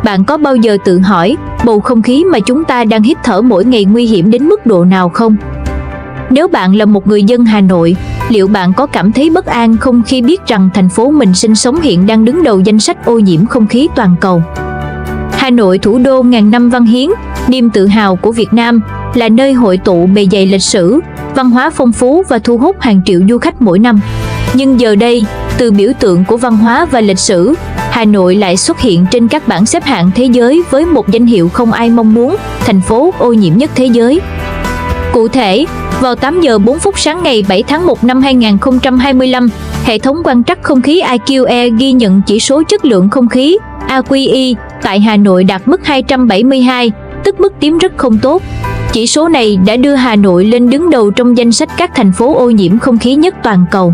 Bạn có bao giờ tự hỏi bầu không khí mà chúng ta đang hít thở mỗi ngày nguy hiểm đến mức độ nào không? Nếu bạn là một người dân Hà Nội, liệu bạn có cảm thấy bất an không khi biết rằng thành phố mình sinh sống hiện đang đứng đầu danh sách ô nhiễm không khí toàn cầu? Hà Nội, thủ đô ngàn năm văn hiến, niềm tự hào của Việt Nam, là nơi hội tụ bề dày lịch sử, văn hóa phong phú và thu hút hàng triệu du khách mỗi năm. Nhưng giờ đây, từ biểu tượng của văn hóa và lịch sử, Hà Nội lại xuất hiện trên các bảng xếp hạng thế giới với một danh hiệu không ai mong muốn, thành phố ô nhiễm nhất thế giới. Cụ thể, vào 8 giờ 4 phút sáng ngày 7 tháng 1 năm 2025, hệ thống quan trắc không khí IQE ghi nhận chỉ số chất lượng không khí AQE tại Hà Nội đạt mức 272, tức mức tím rất không tốt. Chỉ số này đã đưa Hà Nội lên đứng đầu trong danh sách các thành phố ô nhiễm không khí nhất toàn cầu.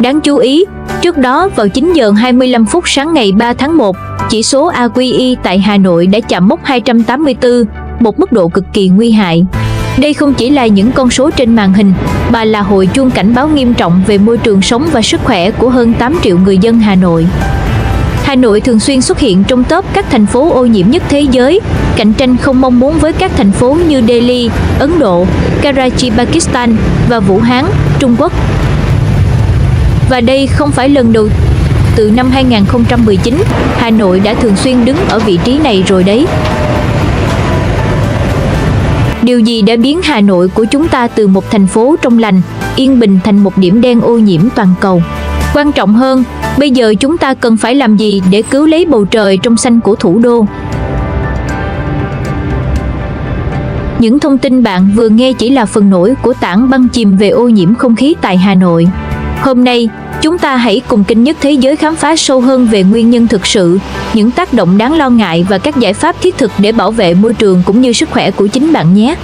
Đáng chú ý, trước đó vào 9 giờ 25 phút sáng ngày 3 tháng 1, chỉ số AQE tại Hà Nội đã chạm mốc 284, một mức độ cực kỳ nguy hại. Đây không chỉ là những con số trên màn hình, mà là hồi chuông cảnh báo nghiêm trọng về môi trường sống và sức khỏe của hơn 8 triệu người dân Hà Nội. Hà Nội thường xuyên xuất hiện trong top các thành phố ô nhiễm nhất thế giới, cạnh tranh không mong muốn với các thành phố như Delhi, Ấn Độ, Karachi, Pakistan và Vũ Hán, Trung Quốc. Và đây không phải lần đầu. Từ năm 2019, Hà Nội đã thường xuyên đứng ở vị trí này rồi đấy. Điều gì đã biến Hà Nội của chúng ta từ một thành phố trong lành, yên bình thành một điểm đen ô nhiễm toàn cầu? Quan trọng hơn, bây giờ chúng ta cần phải làm gì để cứu lấy bầu trời trong xanh của thủ đô? Những thông tin bạn vừa nghe chỉ là phần nổi của tảng băng chìm về ô nhiễm không khí tại Hà Nội. Hôm nay, chúng ta hãy cùng Kênh Nhất Thế Giới khám phá sâu hơn về nguyên nhân thực sự, những tác động đáng lo ngại và các giải pháp thiết thực để bảo vệ môi trường cũng như sức khỏe của chính bạn nhé.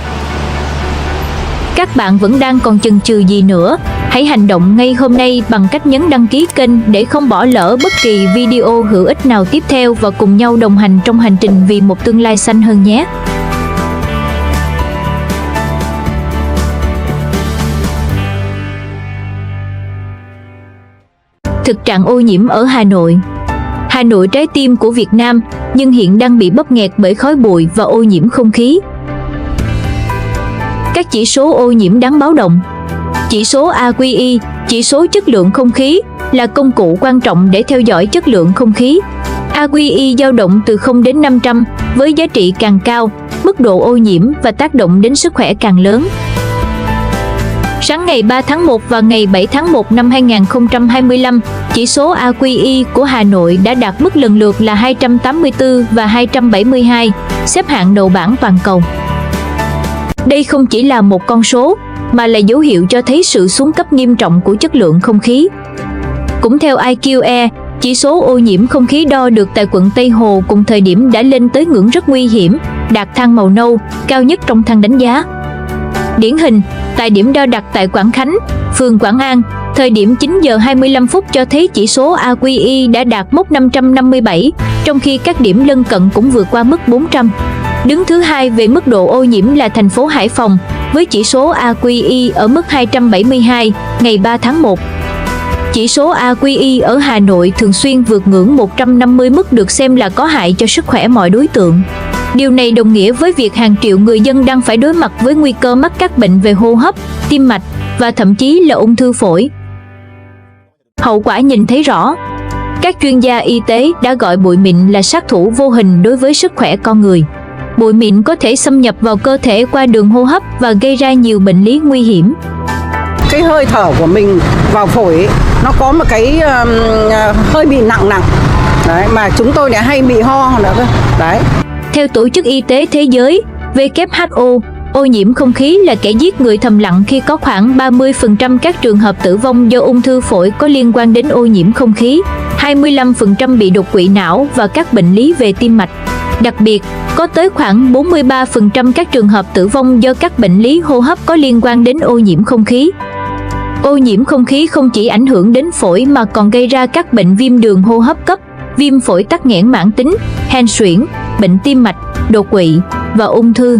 Các bạn vẫn đang còn chần chừ gì nữa? Hãy hành động ngay hôm nay bằng cách nhấn đăng ký kênh để không bỏ lỡ bất kỳ video hữu ích nào tiếp theo và cùng nhau đồng hành trong hành trình vì một tương lai xanh hơn nhé. Thực trạng ô nhiễm ở Hà Nội. Hà Nội, trái tim của Việt Nam, nhưng hiện đang bị bóp nghẹt bởi khói bụi và ô nhiễm không khí. Các chỉ số ô nhiễm đáng báo động. Chỉ số AQE, chỉ số chất lượng không khí, là công cụ quan trọng để theo dõi chất lượng không khí. AQE dao động từ 0 đến 500, với giá trị càng cao, mức độ ô nhiễm và tác động đến sức khỏe càng lớn. Sáng ngày 3 tháng 1 và ngày 7 tháng 1 năm 2025, chỉ số AQE của Hà Nội đã đạt mức lần lượt là 284 và 272, xếp hạng đầu bảng toàn cầu. Đây không chỉ là một con số, mà là dấu hiệu cho thấy sự xuống cấp nghiêm trọng của chất lượng không khí. Cũng theo IQE, chỉ số ô nhiễm không khí đo được tại quận Tây Hồ cùng thời điểm đã lên tới ngưỡng rất nguy hiểm, đạt thang màu nâu, cao nhất trong thang đánh giá. Điển hình, tại điểm đo đặt tại Quảng Khánh, phường Quảng An, thời điểm 9 giờ 25 phút cho thấy chỉ số AQE đã đạt mốc 557, trong khi các điểm lân cận cũng vượt qua mức 400. Đứng thứ hai về mức độ ô nhiễm là thành phố Hải Phòng, với chỉ số AQE ở mức 272, ngày 3 tháng 1. Chỉ số AQE ở Hà Nội thường xuyên vượt ngưỡng 150, mức được xem là có hại cho sức khỏe mọi đối tượng. Điều này đồng nghĩa với việc hàng triệu người dân đang phải đối mặt với nguy cơ mắc các bệnh về hô hấp, tim mạch và thậm chí là ung thư phổi. Hậu quả nhìn thấy rõ. Các chuyên gia y tế đã gọi bụi mịn là sát thủ vô hình đối với sức khỏe con người. Bụi mịn có thể xâm nhập vào cơ thể qua đường hô hấp và gây ra nhiều bệnh lý nguy hiểm. Cái hơi thở của mình vào phổi ấy, nó có một cái hơi bị nặng. Đấy, mà chúng tôi đã hay bị ho nữa cơ. Đấy. Theo Tổ chức Y tế Thế giới, WHO, ô nhiễm không khí là kẻ giết người thầm lặng khi có khoảng 30% các trường hợp tử vong do ung thư phổi có liên quan đến ô nhiễm không khí, 25% bị đột quỵ não và các bệnh lý về tim mạch. Đặc biệt, có tới khoảng 43% các trường hợp tử vong do các bệnh lý hô hấp có liên quan đến ô nhiễm không khí. Ô nhiễm không khí không chỉ ảnh hưởng đến phổi mà còn gây ra các bệnh viêm đường hô hấp cấp, viêm phổi tắc nghẽn mãn tính, hen suyễn, bệnh tim mạch, đột quỵ và ung thư.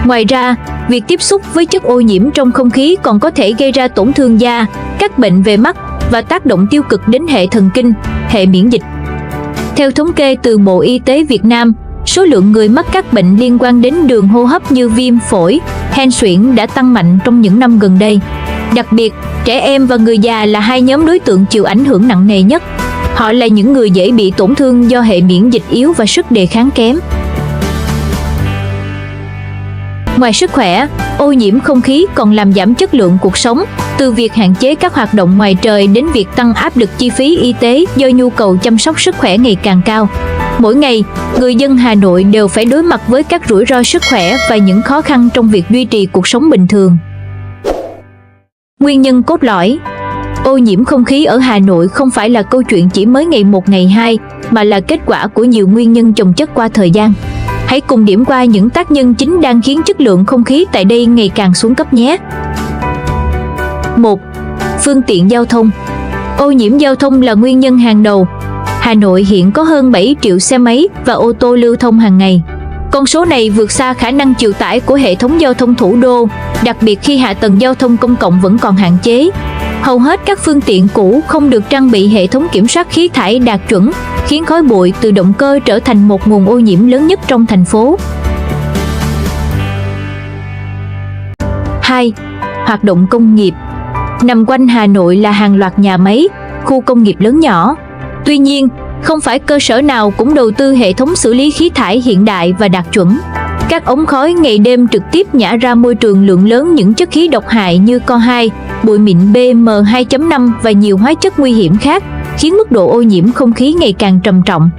Ngoài ra, việc tiếp xúc với chất ô nhiễm trong không khí còn có thể gây ra tổn thương da, các bệnh về mắt và tác động tiêu cực đến hệ thần kinh, hệ miễn dịch. Theo thống kê từ Bộ Y tế Việt Nam, số lượng người mắc các bệnh liên quan đến đường hô hấp như viêm phổi, hen suyễn đã tăng mạnh trong những năm gần đây. Đặc biệt, trẻ em và người già là hai nhóm đối tượng chịu ảnh hưởng nặng nề nhất. Họ là những người dễ bị tổn thương do hệ miễn dịch yếu và sức đề kháng kém. Ngoài sức khỏe, ô nhiễm không khí còn làm giảm chất lượng cuộc sống, từ việc hạn chế các hoạt động ngoài trời đến việc tăng áp lực chi phí y tế do nhu cầu chăm sóc sức khỏe ngày càng cao. Mỗi ngày, người dân Hà Nội đều phải đối mặt với các rủi ro sức khỏe và những khó khăn trong việc duy trì cuộc sống bình thường. Nguyên nhân cốt lõi: ô nhiễm không khí ở Hà Nội không phải là câu chuyện chỉ mới ngày một ngày hai, mà là kết quả của nhiều nguyên nhân chồng chất qua thời gian. Hãy cùng điểm qua những tác nhân chính đang khiến chất lượng không khí tại đây ngày càng xuống cấp nhé. 1. Phương tiện giao thông. Ô nhiễm giao thông là nguyên nhân hàng đầu. Hà Nội hiện có hơn 7 triệu xe máy và ô tô lưu thông hàng ngày. Con số này vượt xa khả năng chịu tải của hệ thống giao thông thủ đô, đặc biệt khi hạ tầng giao thông công cộng vẫn còn hạn chế. Hầu hết các phương tiện cũ không được trang bị hệ thống kiểm soát khí thải đạt chuẩn, khiến khói bụi từ động cơ trở thành một nguồn ô nhiễm lớn nhất trong thành phố. 2. Hoạt động công nghiệp. Nằm quanh Hà Nội là hàng loạt nhà máy, khu công nghiệp lớn nhỏ. Tuy nhiên, không phải cơ sở nào cũng đầu tư hệ thống xử lý khí thải hiện đại và đạt chuẩn. Các ống khói ngày đêm trực tiếp nhả ra môi trường lượng lớn những chất khí độc hại như CO2, bụi mịn PM2.5 và nhiều hóa chất nguy hiểm khác, khiến mức độ ô nhiễm không khí ngày càng trầm trọng.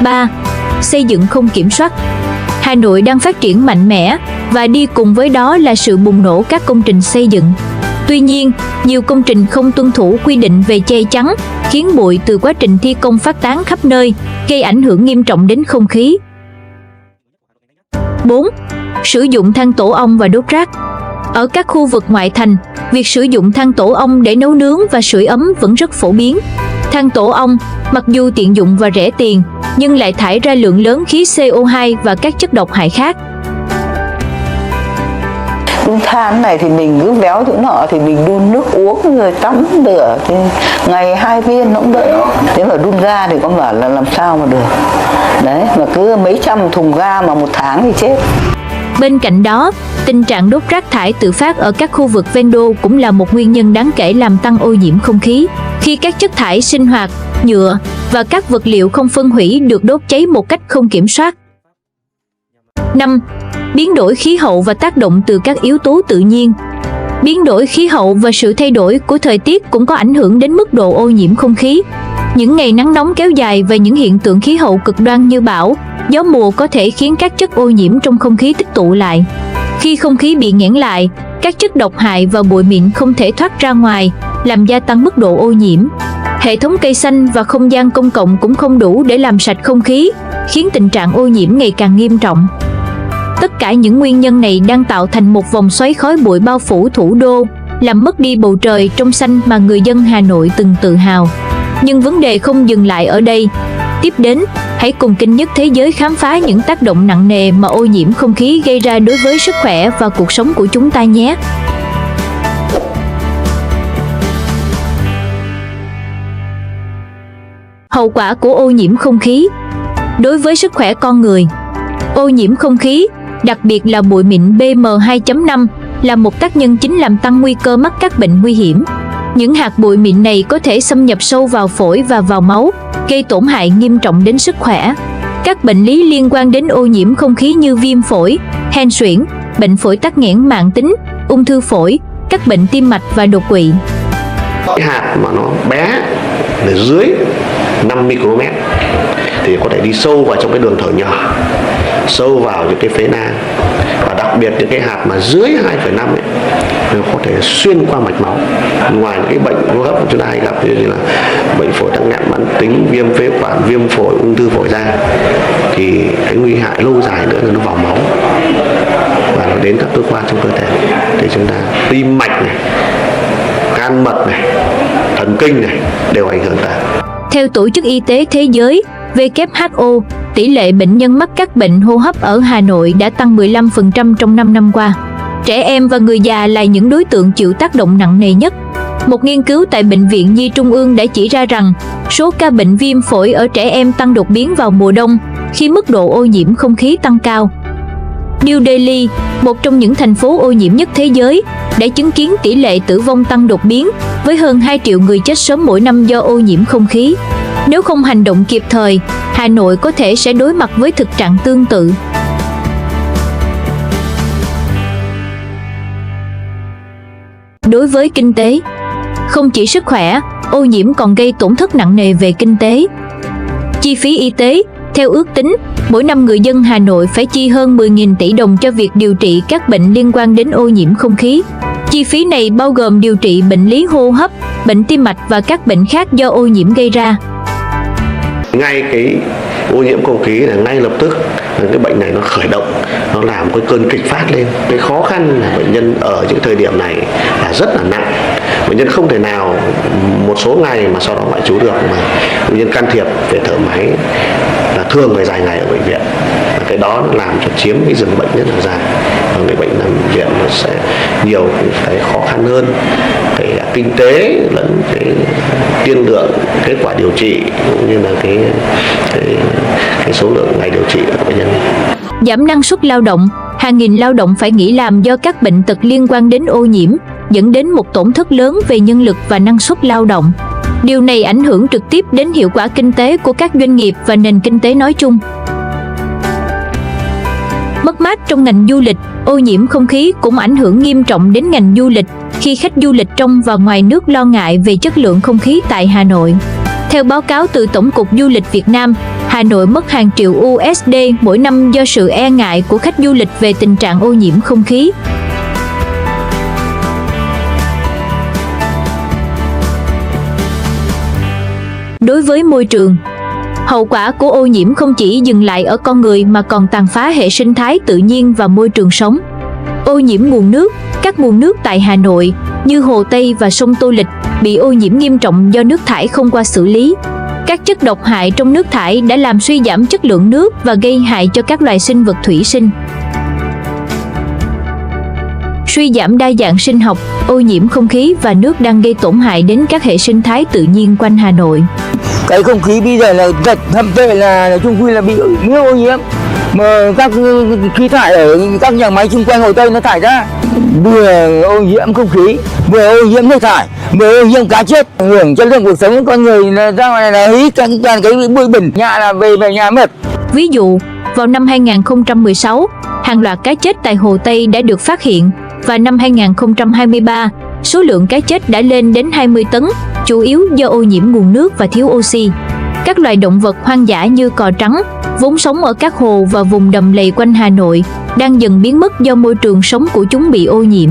3. Xây dựng không kiểm soát. Hà Nội đang phát triển mạnh mẽ và đi cùng với đó là sự bùng nổ các công trình xây dựng. Tuy nhiên, nhiều công trình không tuân thủ quy định về che chắn, khiến bụi từ quá trình thi công phát tán khắp nơi, gây ảnh hưởng nghiêm trọng đến không khí. 4. Sử dụng than tổ ong và đốt rác. Ở các khu vực ngoại thành, việc sử dụng than tổ ong để nấu nướng và sưởi ấm vẫn rất phổ biến. Than tổ ong, mặc dù tiện dụng và rẻ tiền, nhưng lại thải ra lượng lớn khí CO2 và các chất độc hại khác. Than này thì mình cứ véo chỗ nọ thì mình đun nước uống rồi tắm rửa thì ngày 2 viên nó cũng đỡ. Thế mà đun ga thì con bảo là làm sao mà được. Đấy, mà cứ mấy trăm thùng ga mà một tháng thì chết. Bên cạnh đó, tình trạng đốt rác thải tự phát ở các khu vực ven đô cũng là một nguyên nhân đáng kể làm tăng ô nhiễm không khí. Khi các chất thải sinh hoạt, nhựa và các vật liệu không phân hủy được đốt cháy một cách không kiểm soát. 5. Biến đổi khí hậu và tác động từ các yếu tố tự nhiên. Biến đổi khí hậu và sự thay đổi của thời tiết cũng có ảnh hưởng đến mức độ ô nhiễm không khí. Những ngày nắng nóng kéo dài và những hiện tượng khí hậu cực đoan như bão, gió mùa có thể khiến các chất ô nhiễm trong không khí tích tụ lại. Khi không khí bị nghẽn lại, các chất độc hại và bụi mịn không thể thoát ra ngoài, làm gia tăng mức độ ô nhiễm. Hệ thống cây xanh và không gian công cộng cũng không đủ để làm sạch không khí, khiến tình trạng ô nhiễm ngày càng nghiêm trọng. Tất cả những nguyên nhân này đang tạo thành một vòng xoáy khói bụi bao phủ thủ đô, làm mất đi bầu trời trong xanh mà người dân Hà Nội từng tự hào. Nhưng vấn đề không dừng lại ở đây. Tiếp đến, hãy cùng Kênh Nhất Thế Giới khám phá những tác động nặng nề mà ô nhiễm không khí gây ra đối với sức khỏe và cuộc sống của chúng ta nhé. Hậu quả của ô nhiễm không khí đối với sức khỏe con người. Ô nhiễm không khí, đặc biệt là bụi mịn PM2.5, là một tác nhân chính làm tăng nguy cơ mắc các bệnh nguy hiểm. Những hạt bụi mịn này có thể xâm nhập sâu vào phổi và vào máu, gây tổn hại nghiêm trọng đến sức khỏe. Các bệnh lý liên quan đến ô nhiễm không khí như viêm phổi, hen suyễn, bệnh phổi tắc nghẽn mãn tính, ung thư phổi, các bệnh tim mạch và đột quỵ. Cái hạt mà nó bé là dưới 5 micromet thì có thể đi sâu vào trong cái đường thở nhỏ, sâu vào những cái phế nang, và đặc biệt những cái hạt mà dưới 2,5 ấy, nó có thể xuyên qua mạch máu. Ngoài những cái bệnh hô hấp mà chúng ta hay gặp như là bệnh phổi tắc nghẽn mãn tính, viêm phế quản, viêm phổi, ung thư phổi ra, thì cái nguy hại lâu dài nữa là nó vào máu và nó đến các cơ quan trong cơ thể. Thì chúng ta tim mạch này, gan mật này, thần kinh này đều ảnh hưởng cả. Theo Tổ chức Y tế Thế giới WHO, tỷ lệ bệnh nhân mắc các bệnh hô hấp ở Hà Nội đã tăng 15% trong 5 năm qua. Trẻ em và người già là những đối tượng chịu tác động nặng nề nhất. Một nghiên cứu tại Bệnh viện Nhi Trung ương đã chỉ ra rằng số ca bệnh viêm phổi ở trẻ em tăng đột biến vào mùa đông khi mức độ ô nhiễm không khí tăng cao. New Delhi, một trong những thành phố ô nhiễm nhất thế giới, đã chứng kiến tỷ lệ tử vong tăng đột biến với hơn 2 triệu người chết sớm mỗi năm do ô nhiễm không khí. Nếu không hành động kịp thời, Hà Nội có thể sẽ đối mặt với thực trạng tương tự. Đối với kinh tế, không chỉ sức khỏe, ô nhiễm còn gây tổn thất nặng nề về kinh tế. Chi phí y tế, theo ước tính, mỗi năm người dân Hà Nội phải chi hơn 10.000 tỷ đồng cho việc điều trị các bệnh liên quan đến ô nhiễm không khí. Chi phí này bao gồm điều trị bệnh lý hô hấp, bệnh tim mạch và các bệnh khác do ô nhiễm gây ra. Ngay cái ô nhiễm không khí là ngay lập tức cái bệnh này nó khởi động, nó làm cái cơn kịch phát lên. Cái khó khăn là bệnh nhân ở những thời điểm này là rất là nặng. Bệnh nhân không thể nào một số ngày mà sau đó lại trú được, mà bệnh nhân can thiệp về thở máy là thường phải dài ngày ở bệnh viện. Và cái đó nó làm cho chiếm cái rừng bệnh rất là dài. Và người bệnh nằm viện nó sẽ nhiều cái khó khăn hơn, kể cả kinh tế lẫn cái tiên lượng kết quả điều trị cũng như là cái số lượng ngày điều trị của bệnh nhân. Giảm năng suất lao động, hàng nghìn lao động phải nghỉ làm do các bệnh tật liên quan đến ô nhiễm, dẫn đến một tổn thất lớn về nhân lực và năng suất lao động. Điều này ảnh hưởng trực tiếp đến hiệu quả kinh tế của các doanh nghiệp và nền kinh tế nói chung. Mất mát trong ngành du lịch, ô nhiễm không khí cũng ảnh hưởng nghiêm trọng đến ngành du lịch khi khách du lịch trong và ngoài nước lo ngại về chất lượng không khí tại Hà Nội. Theo báo cáo từ Tổng cục Du lịch Việt Nam, Hà Nội mất hàng triệu USD mỗi năm do sự e ngại của khách du lịch về tình trạng ô nhiễm không khí. Đối với môi trường, hậu quả của ô nhiễm không chỉ dừng lại ở con người mà còn tàn phá hệ sinh thái tự nhiên và môi trường sống. Ô nhiễm nguồn nước, các nguồn nước tại Hà Nội như Hồ Tây và sông Tô Lịch bị ô nhiễm nghiêm trọng do nước thải không qua xử lý. Các chất độc hại trong nước thải đã làm suy giảm chất lượng nước và gây hại cho các loài sinh vật thủy sinh. Suy giảm đa dạng sinh học, ô nhiễm không khí và nước đang gây tổn hại đến các hệ sinh thái tự nhiên quanh Hà Nội. Cái không khí bây giờ là thậm tệ là chung quy là bị ô nhiễm, mà các khí thải ở các nhà máy xung quanh Hồ Tây nó thải ra, vừa ô nhiễm không khí, vừa ô nhiễm nước thải, vừa ô nhiễm cá chết, ảnh hưởng chất lượng cuộc sống của con người, là ra ngoài là hít toàn cái bụi bẩn, nhà là về nhà mất. Ví dụ, vào năm 2016, hàng loạt cá chết tại Hồ Tây đã được phát hiện, và năm 2023, số lượng cá chết đã lên đến 20 tấn, chủ yếu do ô nhiễm nguồn nước và thiếu oxy. Các loài động vật hoang dã như cò trắng, vốn sống ở các hồ và vùng đầm lầy quanh Hà Nội, đang dần biến mất do môi trường sống của chúng bị ô nhiễm.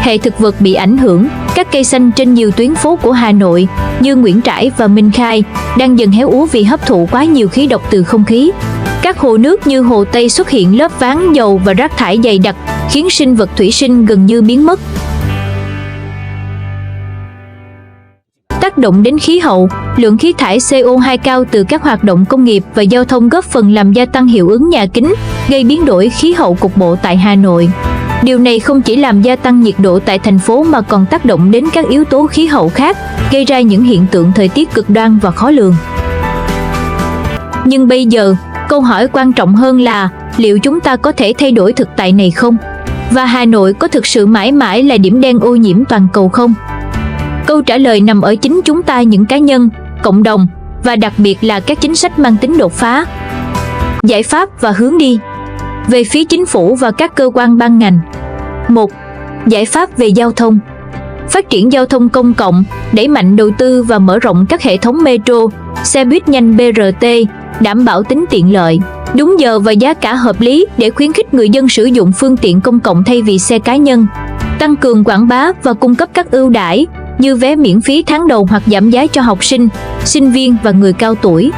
Hệ thực vật bị ảnh hưởng, các cây xanh trên nhiều tuyến phố của Hà Nội như Nguyễn Trãi và Minh Khai đang dần héo úa vì hấp thụ quá nhiều khí độc từ không khí. Các hồ nước như Hồ Tây xuất hiện lớp váng dầu và rác thải dày đặc, khiến sinh vật thủy sinh gần như biến mất. Tác động đến khí hậu, lượng khí thải CO2 cao từ các hoạt động công nghiệp và giao thông góp phần làm gia tăng hiệu ứng nhà kính, gây biến đổi khí hậu cục bộ tại Hà Nội. Điều này không chỉ làm gia tăng nhiệt độ tại thành phố mà còn tác động đến các yếu tố khí hậu khác, gây ra những hiện tượng thời tiết cực đoan và khó lường. Nhưng bây giờ, câu hỏi quan trọng hơn là liệu chúng ta có thể thay đổi thực tại này không? Và Hà Nội có thực sự mãi mãi là điểm đen ô nhiễm toàn cầu không? Câu trả lời nằm ở chính chúng ta, những cá nhân, cộng đồng và đặc biệt là các chính sách mang tính đột phá. Giải pháp và hướng đi. Về phía chính phủ và các cơ quan ban ngành. 1. Giải pháp về giao thông. Phát triển giao thông công cộng, đẩy mạnh đầu tư và mở rộng các hệ thống metro, xe buýt nhanh BRT, đảm bảo tính tiện lợi, đúng giờ và giá cả hợp lý để khuyến khích người dân sử dụng phương tiện công cộng thay vì xe cá nhân. Tăng cường quảng bá và cung cấp các ưu đãi như vé miễn phí tháng đầu hoặc giảm giá cho học sinh, sinh viên và người cao tuổi.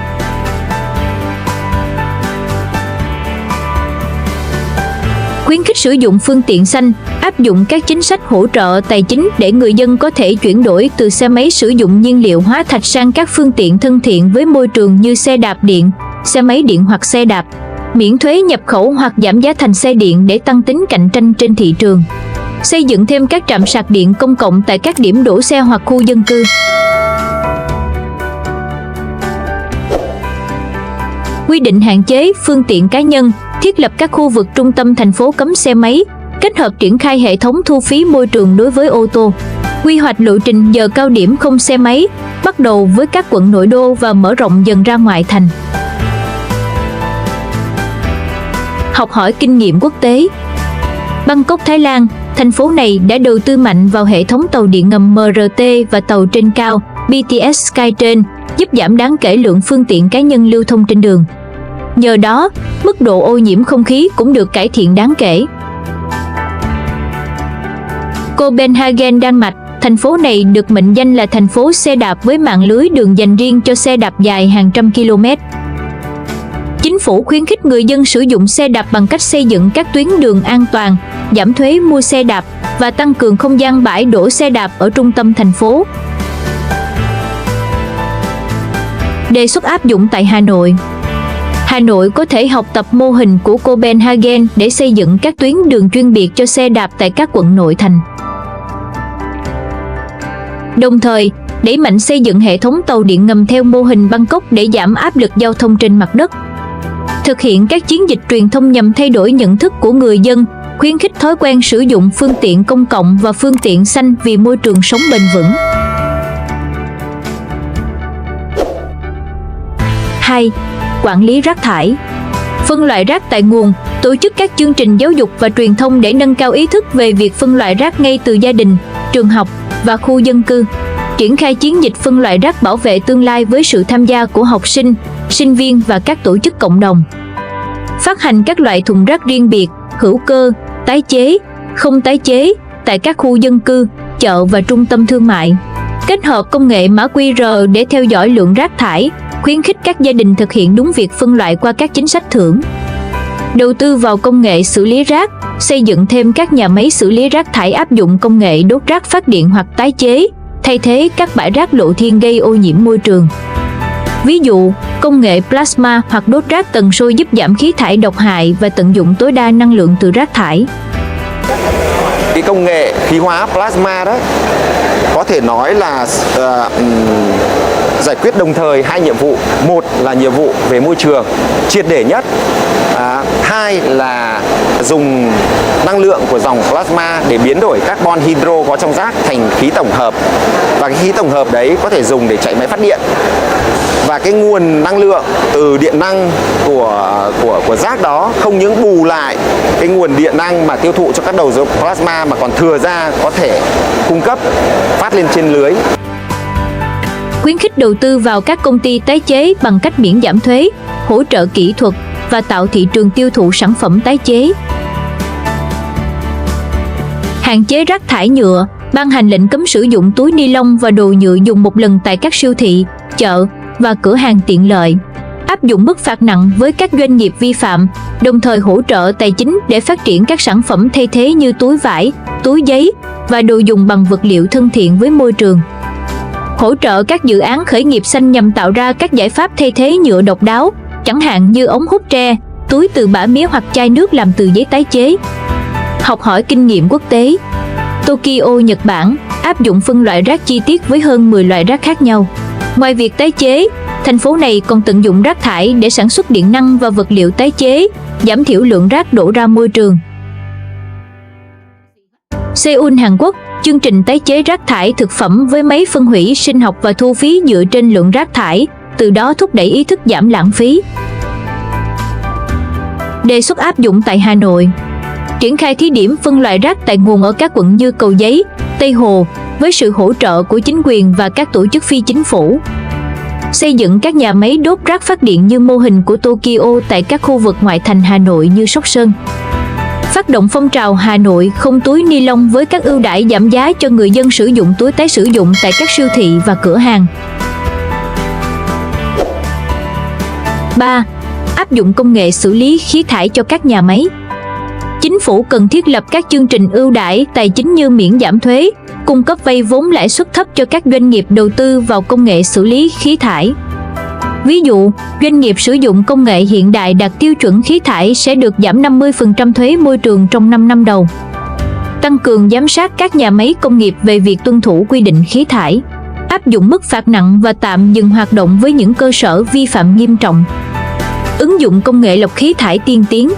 Khuyến khích sử dụng phương tiện xanh, áp dụng các chính sách hỗ trợ tài chính để người dân có thể chuyển đổi từ xe máy sử dụng nhiên liệu hóa thạch sang các phương tiện thân thiện với môi trường như xe đạp điện, xe máy điện hoặc xe đạp. miễn thuế nhập khẩu hoặc giảm giá thành xe điện để tăng tính cạnh tranh trên thị trường. Xây dựng thêm các trạm sạc điện công cộng tại các điểm đổ xe hoặc khu dân cư. Quy định hạn chế phương tiện cá nhân, thiết lập các khu vực trung tâm thành phố cấm xe máy, kết hợp triển khai hệ thống thu phí môi trường đối với ô tô. Quy hoạch lộ trình giờ cao điểm không xe máy, bắt đầu với các quận nội đô và mở rộng dần ra ngoại thành. Học hỏi kinh nghiệm quốc tế. Bangkok, Thái Lan, thành phố này đã đầu tư mạnh vào hệ thống tàu điện ngầm MRT và tàu trên cao BTS Skytrain, giúp giảm đáng kể lượng phương tiện cá nhân lưu thông trên đường. Nhờ đó, mức độ ô nhiễm không khí cũng được cải thiện đáng kể. Copenhagen, Đan Mạch, thành phố này được mệnh danh là thành phố xe đạp với mạng lưới đường dành riêng cho xe đạp dài hàng trăm km. Chính phủ khuyến khích người dân sử dụng xe đạp bằng cách xây dựng các tuyến đường an toàn, giảm thuế mua xe đạp và tăng cường không gian bãi đổ xe đạp ở trung tâm thành phố. Đề xuất áp dụng tại Hà Nội. Hà Nội có thể học tập mô hình của Copenhagen để xây dựng các tuyến đường chuyên biệt cho xe đạp tại các quận nội thành. Đồng thời, đẩy mạnh xây dựng hệ thống tàu điện ngầm theo mô hình Bangkok để giảm áp lực giao thông trên mặt đất. Thực hiện các chiến dịch truyền thông nhằm thay đổi nhận thức của người dân, khuyến khích thói quen sử dụng phương tiện công cộng và phương tiện xanh vì môi trường sống bền vững. 2. Quản lý rác thải. Phân loại rác tại nguồn, tổ chức các chương trình giáo dục và truyền thông để nâng cao ý thức về việc phân loại rác ngay từ gia đình, trường học và khu dân cư. Triển khai chiến dịch phân loại rác bảo vệ tương lai với sự tham gia của học sinh, sinh viên và các tổ chức cộng đồng. Phát hành các loại thùng rác riêng biệt, hữu cơ, tái chế, không tái chế tại các khu dân cư, chợ và trung tâm thương mại. Kết hợp công nghệ mã QR để theo dõi lượng rác thải, khuyến khích các gia đình thực hiện đúng việc phân loại qua các chính sách thưởng. Đầu tư vào công nghệ xử lý rác, xây dựng thêm các nhà máy xử lý rác thải áp dụng công nghệ đốt rác phát điện hoặc tái chế, thay thế các bãi rác lộ thiên gây ô nhiễm môi trường. Ví dụ, công nghệ plasma hoặc đốt rác tần sôi giúp giảm khí thải độc hại và tận dụng tối đa năng lượng từ rác thải. Cái công nghệ khí hóa plasma đó có thể nói là giải quyết đồng thời hai nhiệm vụ. Một là nhiệm vụ về môi trường triệt để nhất, hai là dùng năng lượng của dòng plasma để biến đổi carbon hydro có trong rác thành khí tổng hợp, và cái khí tổng hợp đấy có thể dùng để chạy máy phát điện. Và cái nguồn năng lượng từ điện năng của rác đó không những bù lại cái nguồn điện năng mà tiêu thụ cho các đầu dòng plasma, mà còn thừa ra có thể cung cấp phát lên trên lưới. Khuyến khích đầu tư vào các công ty tái chế bằng cách miễn giảm thuế, hỗ trợ kỹ thuật và tạo thị trường tiêu thụ sản phẩm tái chế. Hạn chế rác thải nhựa, ban hành lệnh cấm sử dụng túi ni lông và đồ nhựa dùng một lần tại các siêu thị, chợ và cửa hàng tiện lợi. Áp dụng mức phạt nặng với các doanh nghiệp vi phạm, đồng thời hỗ trợ tài chính để phát triển các sản phẩm thay thế như túi vải, túi giấy và đồ dùng bằng vật liệu thân thiện với môi trường. Hỗ trợ các dự án khởi nghiệp xanh nhằm tạo ra các giải pháp thay thế nhựa độc đáo, chẳng hạn như ống hút tre, túi từ bã mía hoặc chai nước làm từ giấy tái chế. Học hỏi kinh nghiệm quốc tế. Tokyo, Nhật Bản áp dụng phân loại rác chi tiết với hơn 10 loại rác khác nhau. Ngoài việc tái chế, thành phố này còn tận dụng rác thải để sản xuất điện năng và vật liệu tái chế, giảm thiểu lượng rác đổ ra môi trường. Seoul, Hàn Quốc, chương trình tái chế rác thải thực phẩm với máy phân hủy sinh học và thu phí dựa trên lượng rác thải, từ đó thúc đẩy ý thức giảm lãng phí. Đề xuất áp dụng tại Hà Nội. Triển khai thí điểm phân loại rác tại nguồn ở các quận như Cầu Giấy, Tây Hồ với sự hỗ trợ của chính quyền và các tổ chức phi chính phủ. Xây dựng các nhà máy đốt rác phát điện như mô hình của Tokyo tại các khu vực ngoại thành Hà Nội như Sóc Sơn. Phát động phong trào Hà Nội không túi ni lông với các ưu đãi giảm giá cho người dân sử dụng túi tái sử dụng tại các siêu thị và cửa hàng. 3. Áp dụng công nghệ xử lý khí thải cho các nhà máy. Chính phủ cần thiết lập các chương trình ưu đãi tài chính như miễn giảm thuế, cung cấp vay vốn lãi suất thấp cho các doanh nghiệp đầu tư vào công nghệ xử lý khí thải. Ví dụ, doanh nghiệp sử dụng công nghệ hiện đại đạt tiêu chuẩn khí thải sẽ được giảm 50% thuế môi trường trong 5 năm đầu. Tăng cường giám sát các nhà máy công nghiệp về việc tuân thủ quy định khí thải. Áp dụng mức phạt nặng và tạm dừng hoạt động với những cơ sở vi phạm nghiêm trọng. Ứng dụng công nghệ lọc khí thải tiên tiến.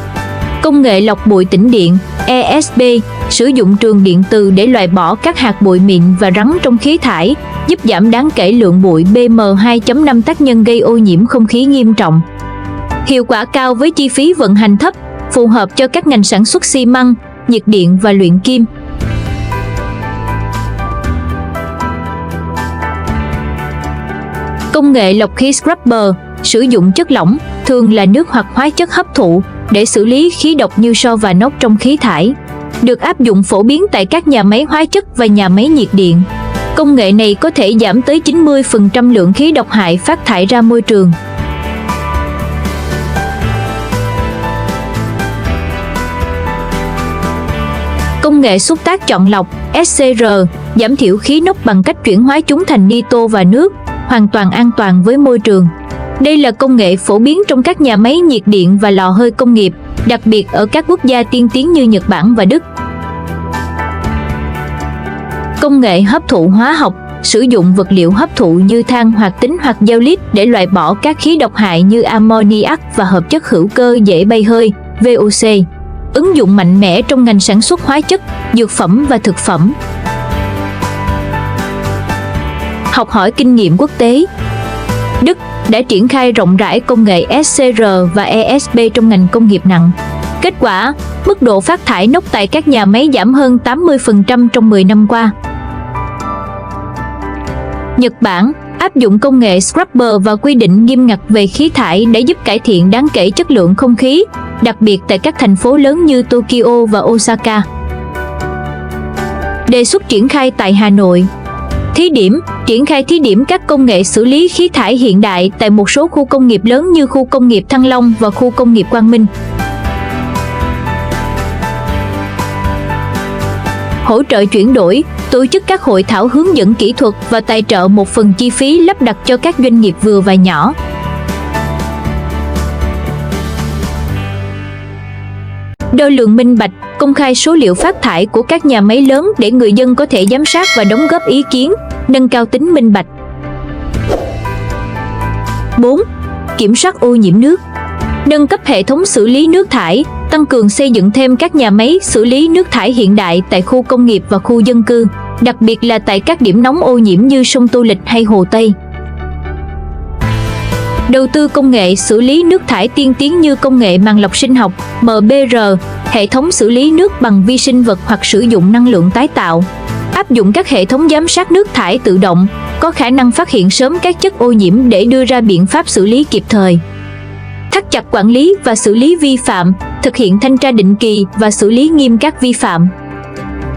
Công nghệ lọc bụi tĩnh điện ESB sử dụng trường điện từ để loại bỏ các hạt bụi mịn và rắn trong khí thải, giúp giảm đáng kể lượng bụi PM2.5 tác nhân gây ô nhiễm không khí nghiêm trọng. Hiệu quả cao với chi phí vận hành thấp, phù hợp cho các ngành sản xuất xi măng, nhiệt điện và luyện kim. Công nghệ lọc khí scrubber sử dụng chất lỏng, thường là nước hoặc hóa chất hấp thụ, để xử lý khí độc như tro và NOx trong khí thải. Được áp dụng phổ biến tại các nhà máy hóa chất và nhà máy nhiệt điện. Công nghệ này có thể giảm tới 90% lượng khí độc hại phát thải ra môi trường. Công nghệ xúc tác chọn lọc SCR giảm thiểu khí NOx bằng cách chuyển hóa chúng thành nitô và nước, hoàn toàn an toàn với môi trường. Đây là công nghệ phổ biến trong các nhà máy nhiệt điện và lò hơi công nghiệp, đặc biệt ở các quốc gia tiên tiến như Nhật Bản và Đức. Công nghệ hấp thụ hóa học sử dụng vật liệu hấp thụ như than hoạt tính hoặc dao lít để loại bỏ các khí độc hại như ammoniac và hợp chất hữu cơ dễ bay hơi VOC. Ứng dụng mạnh mẽ trong ngành sản xuất hóa chất, dược phẩm và thực phẩm. Học hỏi kinh nghiệm quốc tế. Đức đã triển khai rộng rãi công nghệ SCR và ESB trong ngành công nghiệp nặng. Kết quả, mức độ phát thải NOx tại các nhà máy giảm hơn 80% trong 10 năm qua. Nhật Bản áp dụng công nghệ scrubber và quy định nghiêm ngặt về khí thải để giúp cải thiện đáng kể chất lượng không khí, đặc biệt tại các thành phố lớn như Tokyo và Osaka. Đề xuất triển khai tại Hà Nội. Triển khai thí điểm các công nghệ xử lý khí thải hiện đại tại một số khu công nghiệp lớn như khu công nghiệp Thăng Long và khu công nghiệp Quang Minh. Hỗ trợ chuyển đổi, tổ chức các hội thảo hướng dẫn kỹ thuật và tài trợ một phần chi phí lắp đặt cho các doanh nghiệp vừa và nhỏ. Đo lường minh bạch, công khai số liệu phát thải của các nhà máy lớn để người dân có thể giám sát và đóng góp ý kiến, nâng cao tính minh bạch. 4. Kiểm soát ô nhiễm nước. Nâng cấp hệ thống xử lý nước thải, tăng cường xây dựng thêm các nhà máy xử lý nước thải hiện đại tại khu công nghiệp và khu dân cư, đặc biệt là tại các điểm nóng ô nhiễm như sông Tô Lịch hay Hồ Tây. Đầu tư công nghệ xử lý nước thải tiên tiến như công nghệ màng lọc sinh học, MBR, hệ thống xử lý nước bằng vi sinh vật hoặc sử dụng năng lượng tái tạo. Áp dụng các hệ thống giám sát nước thải tự động, có khả năng phát hiện sớm các chất ô nhiễm để đưa ra biện pháp xử lý kịp thời. Thắt chặt quản lý và xử lý vi phạm, thực hiện thanh tra định kỳ và xử lý nghiêm các vi phạm.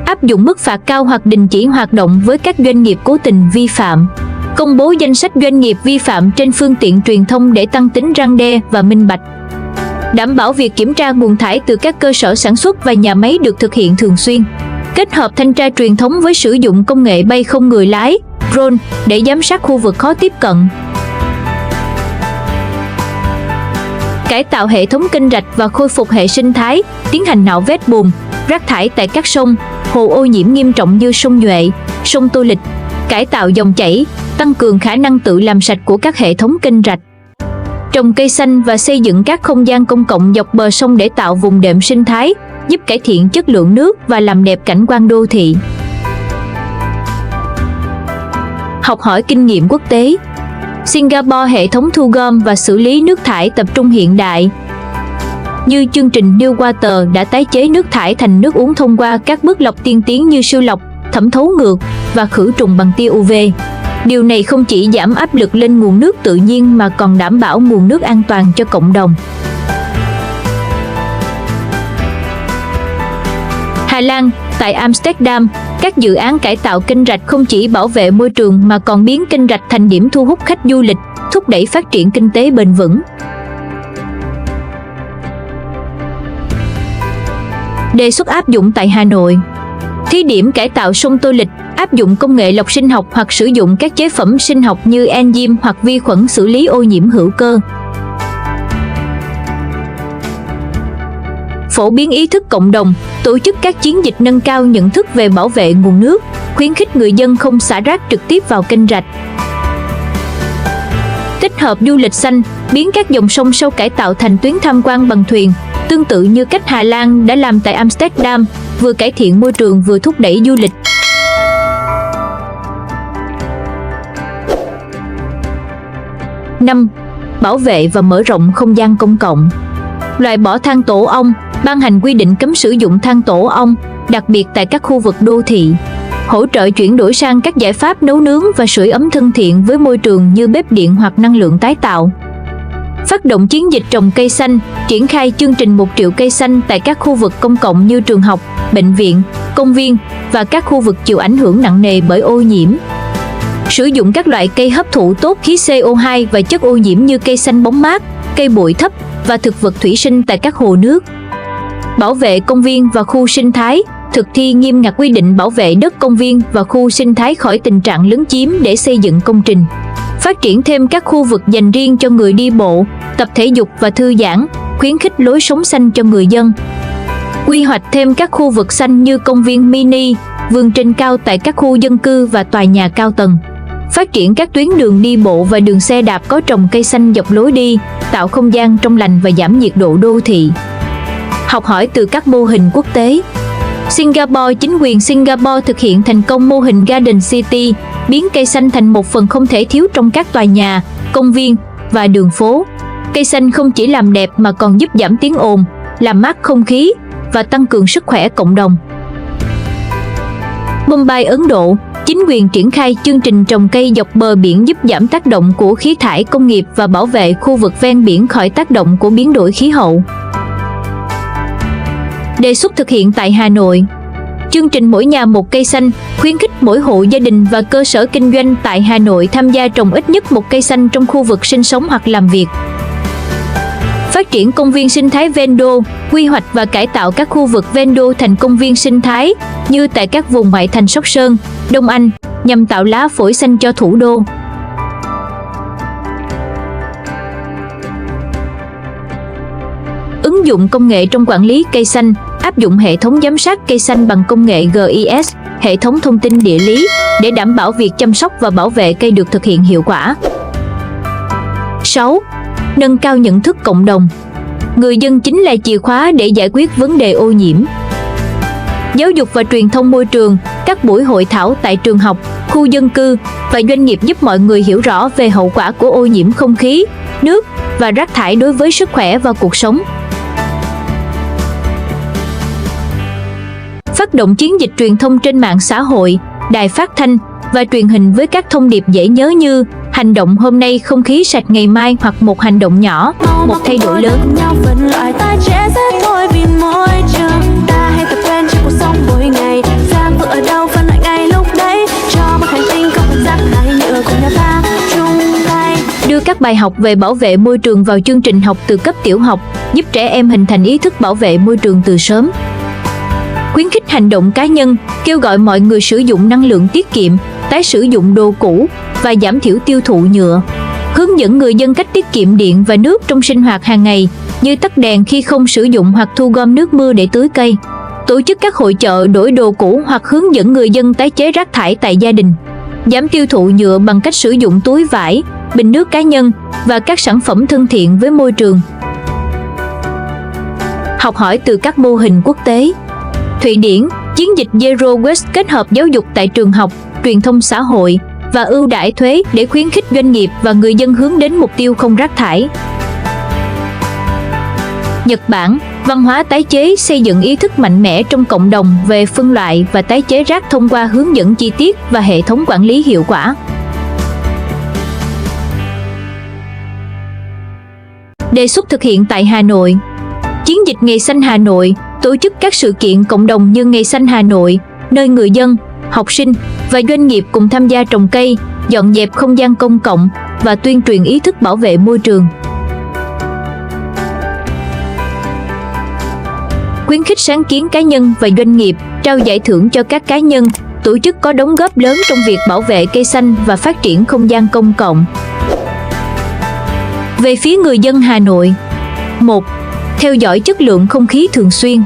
Áp dụng mức phạt cao hoặc đình chỉ hoạt động với các doanh nghiệp cố tình vi phạm. Công bố danh sách doanh nghiệp vi phạm trên phương tiện truyền thông để tăng tính răn đe và minh bạch. Đảm bảo việc kiểm tra nguồn thải từ các cơ sở sản xuất và nhà máy được thực hiện thường xuyên. Kết hợp thanh tra truyền thống với sử dụng công nghệ bay không người lái, drone, để giám sát khu vực khó tiếp cận. Cải tạo hệ thống kênh rạch và khôi phục hệ sinh thái, tiến hành nạo vét bùn, rác thải tại các sông, hồ ô nhiễm nghiêm trọng như sông Nhuệ, sông Tô Lịch. Cải tạo dòng chảy, tăng cường khả năng tự làm sạch của các hệ thống kênh rạch. Trồng cây xanh và xây dựng các không gian công cộng dọc bờ sông để tạo vùng đệm sinh thái, giúp cải thiện chất lượng nước và làm đẹp cảnh quan đô thị. Học hỏi kinh nghiệm quốc tế. Singapore hệ thống thu gom và xử lý nước thải tập trung hiện đại. Như chương trình New Water đã tái chế nước thải thành nước uống thông qua các bước lọc tiên tiến như siêu lọc, thẩm thấu ngược và khử trùng bằng tia UV. Điều này không chỉ giảm áp lực lên nguồn nước tự nhiên mà còn đảm bảo nguồn nước an toàn cho cộng đồng. Hà Lan, tại Amsterdam, các dự án cải tạo kênh rạch không chỉ bảo vệ môi trường mà còn biến kênh rạch thành điểm thu hút khách du lịch, thúc đẩy phát triển kinh tế bền vững. Đề xuất áp dụng tại Hà Nội. Thí điểm cải tạo sông Tô Lịch, áp dụng công nghệ lọc sinh học hoặc sử dụng các chế phẩm sinh học như enzyme hoặc vi khuẩn xử lý ô nhiễm hữu cơ. Phổ biến ý thức cộng đồng, tổ chức các chiến dịch nâng cao nhận thức về bảo vệ nguồn nước, khuyến khích người dân không xả rác trực tiếp vào kênh rạch. Tích hợp du lịch xanh, biến các dòng sông sâu cải tạo thành tuyến tham quan bằng thuyền, tương tự như cách Hà Lan đã làm tại Amsterdam, vừa cải thiện môi trường vừa thúc đẩy du lịch. Năm, bảo vệ và mở rộng không gian công cộng. Loại bỏ than tổ ong, ban hành quy định cấm sử dụng than tổ ong, đặc biệt tại các khu vực đô thị. Hỗ trợ chuyển đổi sang các giải pháp nấu nướng và sưởi ấm thân thiện với môi trường như bếp điện hoặc năng lượng tái tạo. Phát động chiến dịch trồng cây xanh, triển khai chương trình 1 triệu cây xanh tại các khu vực công cộng như trường học, bệnh viện, công viên và các khu vực chịu ảnh hưởng nặng nề bởi ô nhiễm. Sử dụng các loại cây hấp thụ tốt khí CO2 và chất ô nhiễm như cây xanh bóng mát, cây bụi thấp và thực vật thủy sinh tại các hồ nước. Bảo vệ công viên và khu sinh thái, thực thi nghiêm ngặt quy định bảo vệ đất công viên và khu sinh thái khỏi tình trạng lấn chiếm để xây dựng công trình. Phát triển thêm các khu vực dành riêng cho người đi bộ, tập thể dục và thư giãn, khuyến khích lối sống xanh cho người dân. Quy hoạch thêm các khu vực xanh như công viên mini, vườn trên cao tại các khu dân cư và tòa nhà cao tầng. Phát triển các tuyến đường đi bộ và đường xe đạp có trồng cây xanh dọc lối đi, tạo không gian trong lành và giảm nhiệt độ đô thị. Học hỏi từ các mô hình quốc tế. Singapore, chính quyền Singapore thực hiện thành công mô hình Garden City, biến cây xanh thành một phần không thể thiếu trong các tòa nhà, công viên và đường phố. Cây xanh không chỉ làm đẹp mà còn giúp giảm tiếng ồn, làm mát không khí và tăng cường sức khỏe cộng đồng. Mumbai, Ấn Độ, chính quyền triển khai chương trình trồng cây dọc bờ biển giúp giảm tác động của khí thải công nghiệp và bảo vệ khu vực ven biển khỏi tác động của biến đổi khí hậu. Đề xuất thực hiện tại Hà Nội. Chương trình mỗi nhà một cây xanh, khuyến khích mỗi hộ gia đình và cơ sở kinh doanh tại Hà Nội tham gia trồng ít nhất một cây xanh trong khu vực sinh sống hoặc làm việc. Phát triển công viên sinh thái ven đô, quy hoạch và cải tạo các khu vực ven đô thành công viên sinh thái, như tại các vùng ngoại thành Sóc Sơn, Đông Anh, nhằm tạo lá phổi xanh cho thủ đô. Ứng dụng công nghệ trong quản lý cây xanh, áp dụng hệ thống giám sát cây xanh bằng công nghệ GIS, hệ thống thông tin địa lý, để đảm bảo việc chăm sóc và bảo vệ cây được thực hiện hiệu quả. 6. Nâng cao nhận thức cộng đồng. Người dân chính là chìa khóa để giải quyết vấn đề ô nhiễm. Giáo dục và truyền thông môi trường, các buổi hội thảo tại trường học, khu dân cư và doanh nghiệp giúp mọi người hiểu rõ về hậu quả của ô nhiễm không khí, nước và rác thải đối với sức khỏe và cuộc sống. Phát động chiến dịch truyền thông trên mạng xã hội, đài phát thanh và truyền hình với các thông điệp dễ nhớ như hành động hôm nay không khí sạch ngày mai, hoặc một hành động nhỏ, một thay đổi lớn. Đưa các bài học về bảo vệ môi trường vào chương trình học từ cấp tiểu học, giúp trẻ em hình thành ý thức bảo vệ môi trường từ sớm. Khuyến khích hành động cá nhân, kêu gọi mọi người sử dụng năng lượng tiết kiệm, tái sử dụng đồ cũ và giảm thiểu tiêu thụ nhựa. Hướng dẫn người dân cách tiết kiệm điện và nước trong sinh hoạt hàng ngày, như tắt đèn khi không sử dụng hoặc thu gom nước mưa để tưới cây. Tổ chức các hội chợ đổi đồ cũ hoặc hướng dẫn người dân tái chế rác thải tại gia đình. Giảm tiêu thụ nhựa bằng cách sử dụng túi vải, bình nước cá nhân và các sản phẩm thân thiện với môi trường. Học hỏi từ các mô hình quốc tế. Thụy Điển, chiến dịch Zero Waste kết hợp giáo dục tại trường học, truyền thông xã hội và ưu đãi thuế để khuyến khích doanh nghiệp và người dân hướng đến mục tiêu không rác thải. Nhật Bản, văn hóa tái chế xây dựng ý thức mạnh mẽ trong cộng đồng về phân loại và tái chế rác thông qua hướng dẫn chi tiết và hệ thống quản lý hiệu quả. Đề xuất thực hiện tại Hà Nội. Chiến dịch Ngày xanh Hà Nội tổ chức các sự kiện cộng đồng như Ngày xanh Hà Nội, nơi người dân, học sinh và doanh nghiệp cùng tham gia trồng cây, dọn dẹp không gian công cộng và tuyên truyền ý thức bảo vệ môi trường. khuyến khích sáng kiến cá nhân và doanh nghiệp, trao giải thưởng cho các cá nhân, tổ chức có đóng góp lớn trong việc bảo vệ cây xanh và phát triển không gian công cộng. Về phía người dân Hà Nội: 1. Theo dõi chất lượng không khí thường xuyên.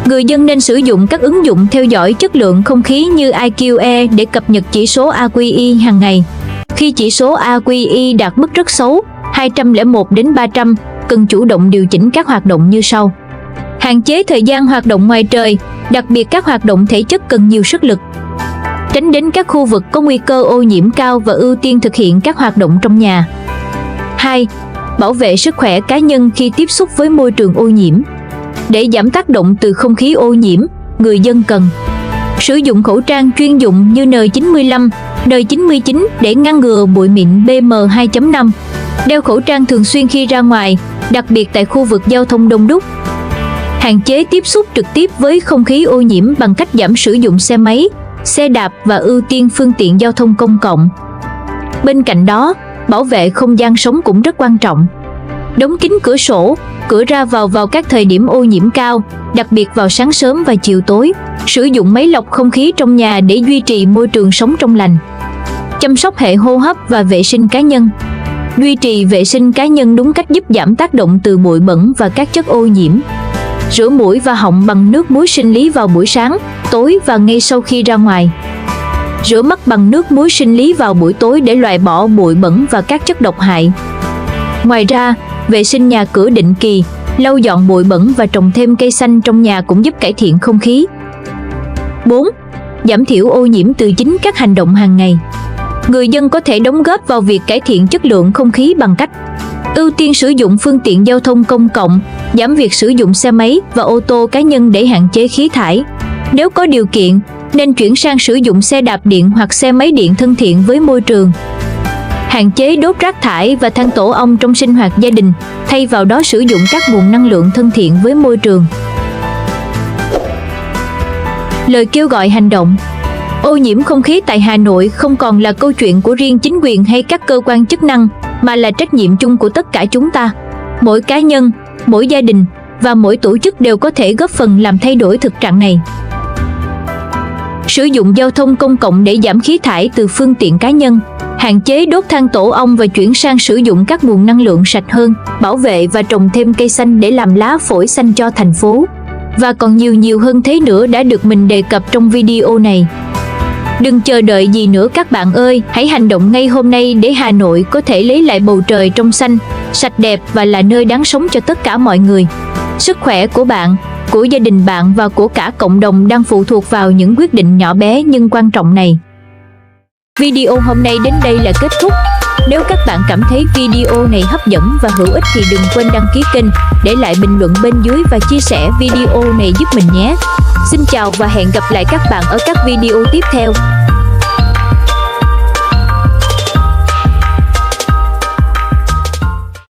Người dân nên sử dụng các ứng dụng theo dõi chất lượng không khí như IQE để cập nhật chỉ số AQI hàng ngày. Khi chỉ số AQI đạt mức rất xấu, 201 đến 300, cần chủ động điều chỉnh các hoạt động như sau. Hạn chế thời gian hoạt động ngoài trời, đặc biệt các hoạt động thể chất cần nhiều sức lực. Tránh đến các khu vực có nguy cơ ô nhiễm cao và ưu tiên thực hiện các hoạt động trong nhà. 2. Bảo vệ sức khỏe cá nhân khi tiếp xúc với môi trường ô nhiễm. Để giảm tác động từ không khí ô nhiễm, người dân cần sử dụng khẩu trang chuyên dụng như N95, N99 để ngăn ngừa bụi mịn PM2.5. Đeo khẩu trang thường xuyên khi ra ngoài, đặc biệt tại khu vực giao thông đông đúc. Hạn chế tiếp xúc trực tiếp với không khí ô nhiễm bằng cách giảm sử dụng xe máy, xe đạp và ưu tiên phương tiện giao thông công cộng. Bên cạnh đó, bảo vệ không gian sống cũng rất quan trọng. Đóng kín cửa sổ, cửa ra vào các thời điểm ô nhiễm cao, đặc biệt vào sáng sớm và chiều tối. Sử dụng máy lọc không khí trong nhà để duy trì môi trường sống trong lành. Chăm sóc hệ hô hấp và vệ sinh cá nhân. Duy trì vệ sinh cá nhân đúng cách giúp giảm tác động từ bụi bẩn và các chất ô nhiễm. Rửa mũi và họng bằng nước muối sinh lý vào buổi sáng, tối và ngay sau khi ra ngoài. Rửa mắt bằng nước muối sinh lý vào buổi tối để loại bỏ bụi bẩn và các chất độc hại. Ngoài ra, vệ sinh nhà cửa định kỳ, lau dọn bụi bẩn và trồng thêm cây xanh trong nhà cũng giúp cải thiện không khí. 4. Giảm thiểu ô nhiễm từ chính các hành động hàng ngày. Người dân có thể đóng góp vào việc cải thiện chất lượng không khí bằng cách ưu tiên sử dụng phương tiện giao thông công cộng, giảm việc sử dụng xe máy và ô tô cá nhân để hạn chế khí thải. Nếu có điều kiện, nên chuyển sang sử dụng xe đạp điện hoặc xe máy điện thân thiện với môi trường. Hạn chế đốt rác thải và than tổ ong trong sinh hoạt gia đình, thay vào đó sử dụng các nguồn năng lượng thân thiện với môi trường. Lời kêu gọi hành động. Ô nhiễm không khí tại Hà Nội không còn là câu chuyện của riêng chính quyền hay các cơ quan chức năng, mà là trách nhiệm chung của tất cả chúng ta. Mỗi cá nhân, mỗi gia đình và mỗi tổ chức đều có thể góp phần làm thay đổi thực trạng này. Sử dụng giao thông công cộng để giảm khí thải từ phương tiện cá nhân, hạn chế đốt than tổ ong và chuyển sang sử dụng các nguồn năng lượng sạch hơn, bảo vệ và trồng thêm cây xanh để làm lá phổi xanh cho thành phố. Và còn nhiều hơn thế nữa đã được mình đề cập trong video này. Đừng chờ đợi gì nữa các bạn ơi, hãy hành động ngay hôm nay để Hà Nội có thể lấy lại bầu trời trong xanh, sạch đẹp và là nơi đáng sống cho tất cả mọi người. Sức khỏe của bạn, của gia đình bạn và của cả cộng đồng đang phụ thuộc vào những quyết định nhỏ bé nhưng quan trọng này. Video hôm nay đến đây là kết thúc. Nếu các bạn cảm thấy video này hấp dẫn và hữu ích thì đừng quên đăng ký kênh, để lại bình luận bên dưới và chia sẻ video này giúp mình nhé. Xin chào và hẹn gặp lại các bạn ở các video tiếp theo.